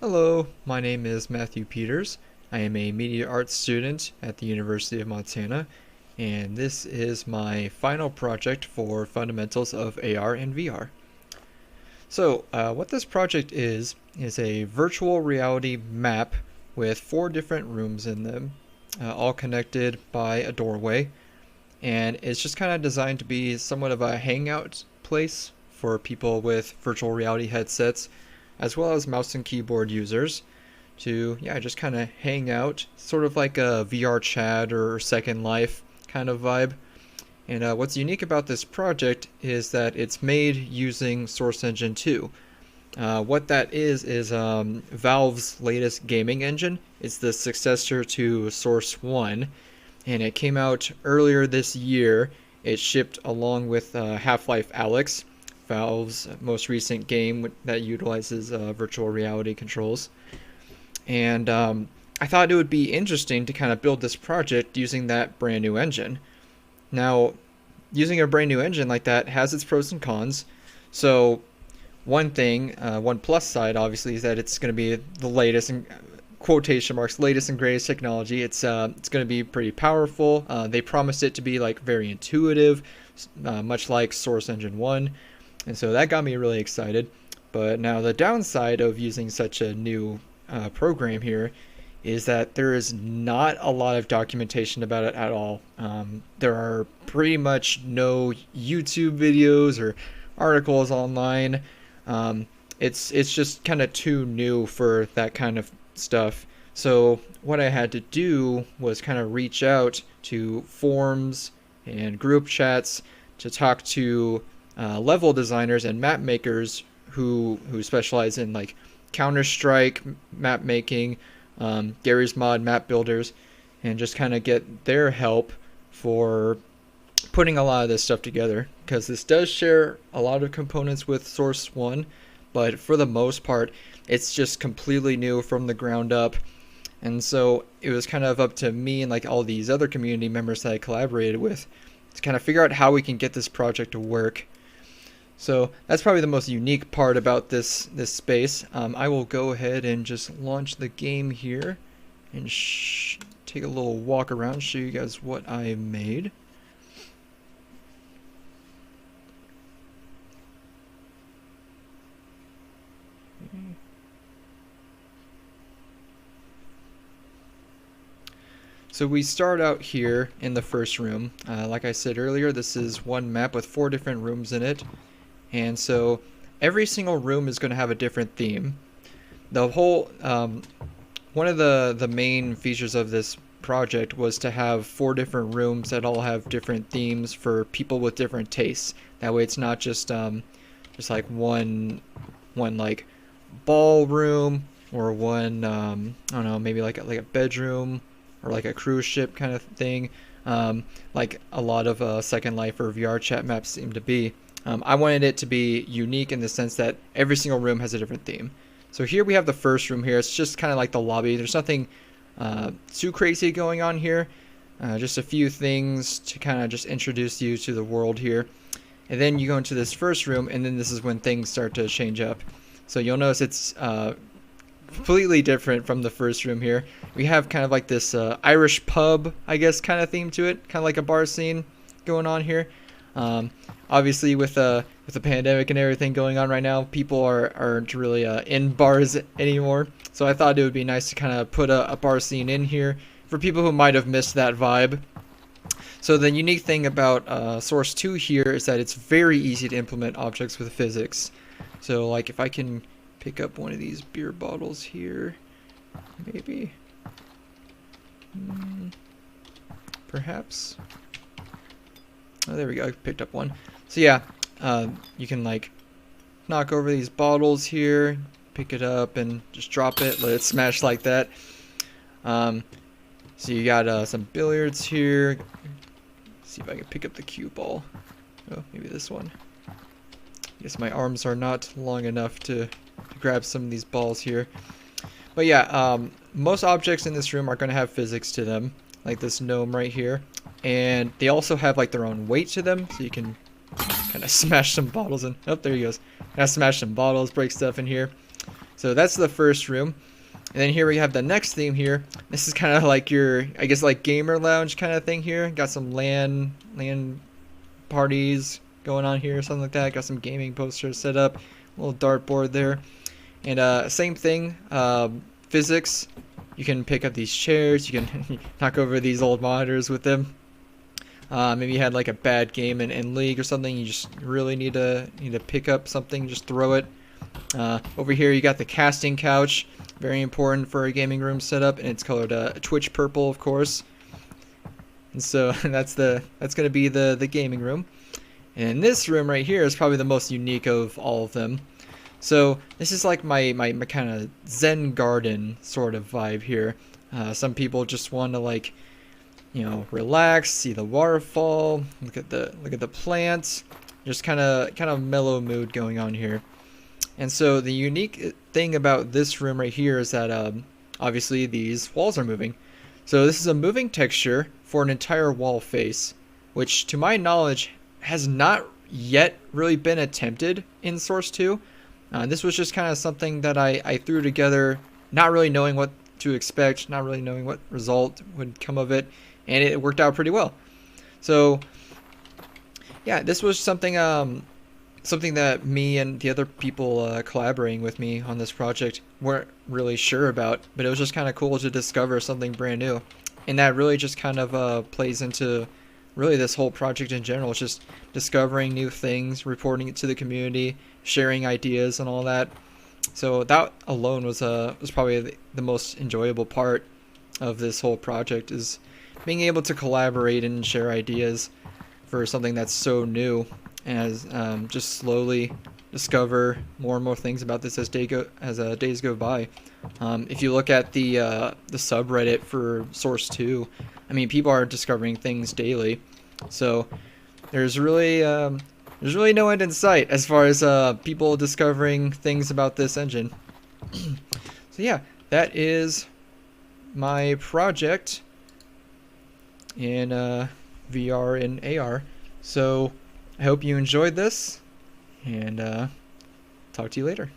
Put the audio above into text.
Hello, my name is Matthew Peters. I am a media arts student at the University of Montana, and this is my final project for Fundamentals of AR and VR. So, what this project is a virtual reality map with 4 different rooms in them, all connected by a doorway, and it's just kind of designed to be somewhat of a hangout place for people with virtual reality headsets as well as mouse and keyboard users to, yeah, just kind of hang out, sort of like a VR chat or Second Life kind of vibe. And what's unique about this project is that it's made using Source Engine 2. What that is Valve's latest gaming engine. It's the successor to Source 1, and it came out earlier this year. It shipped along with Half-Life Alyx, Valve's most recent game that utilizes virtual reality controls. And I thought it would be interesting to kind of build this project using that brand new engine. Now, using a brand new engine like that has its pros and cons. So one thing, one plus side obviously, is that it's going to be the latest, in quotation marks, latest and greatest technology. It's going to be pretty powerful. They promised it to be like very intuitive, much like Source Engine 1. And so that got me really excited. But now the downside of using such a new program here is that there is not a lot of documentation about it at all. There are pretty much no YouTube videos or articles online. It's just kind of too new for that kind of stuff. So what I had to do was kind of reach out to forums and group chats to talk to level designers and map makers who specialize in like Counter-Strike map making, Gary's Mod map builders, and just kind of get their help for putting a lot of this stuff together, because this does share a lot of components with Source 1, but for the most part it's just completely new from the ground up. And so it was kind of up to me and like all these other community members that I collaborated with to kind of figure out how we can get this project to work. So that's probably the most unique part about this space. I will go ahead and just launch the game here and take a little walk around, show you guys what I made. So we start out here in the first room. Like I said earlier, this is one map with 4 different rooms in it. And so every single room is going to have a different theme. The whole one of the main features of this project was to have 4 different rooms that all have different themes for people with different tastes. That way it's not just like one like ballroom or one I don't know, maybe like a bedroom or like a cruise ship kind of thing, like a lot of Second Life or VR chat maps seem to be. I wanted it to be unique in the sense that every single room has a different theme. So here we have the first room here. It's just kind of like the lobby. There's nothing too crazy going on here. Just a few things to kind of just introduce you to the world here. And then you go into this first room, and then this is when things start to change up. So you'll notice it's completely different from the first room here. We have kind of like this Irish pub, I guess, kind of theme to it. Kind of like a bar scene going on here. Obviously with the pandemic and everything going on right now, people aren't really in bars anymore. So I thought it would be nice to kind of put a bar scene in here for people who might have missed that vibe. So the unique thing about Source 2 here is that it's very easy to implement objects with physics. So like if I can pick up one of these beer bottles here, maybe, perhaps. Oh, there we go. I picked up one. So yeah, you can like knock over these bottles here, pick it up and just drop it, let it smash like that. So you got some billiards here. Let's see if I can pick up the cue ball. Oh, maybe this one. I guess my arms are not long enough to grab some of these balls here. But yeah, most objects in this room are going to have physics to them, like this gnome right here. And they also have like their own weight to them, so you can kind of smash some bottles in. Oh, there he goes. Smash some bottles, break stuff in here. So that's the first room. And then here we have the next theme here. This is kind of like your, I guess, like gamer lounge kind of thing here. Got some LAN parties going on here, something like that. Got some gaming posters set up, a little dartboard there. And same thing, physics. You can pick up these chairs. You can knock over these old monitors with them. Maybe you had like a bad game in League or something. You just really need to pick up something. Just throw it. Over here you got the casting couch. Very important for a gaming room setup, and it's colored Twitch purple, of course. And so that's gonna be the gaming room. And this room right here is probably the most unique of all of them. So this is like my kind of Zen garden sort of vibe here. Some people just want to like, you know, relax, see the waterfall, look at the plants, just kind of mellow mood going on here. And so the unique thing about this room right here is that obviously these walls are moving. So this is a moving texture for an entire wall face, which to my knowledge has not yet really been attempted in Source 2. This was just kind of something that I threw together, not really knowing what to expect, not really knowing what result would come of it, and it worked out pretty well. So yeah, this was something something that me and the other people collaborating with me on this project weren't really sure about, but it was just kind of cool to discover something brand new. And that really just kind of plays into really this whole project in general. It's just discovering new things, reporting it to the community, sharing ideas and all that. So that alone was probably the most enjoyable part of this whole project, is being able to collaborate and share ideas for something that's so new, as just slowly discover more and more things about this as days go by. If you look at the subreddit for Source 2, I mean, people are discovering things daily. So there's really no end in sight as far as people discovering things about this engine. So yeah, that is my project in VR and AR. So I hope you enjoyed this, and talk to you later.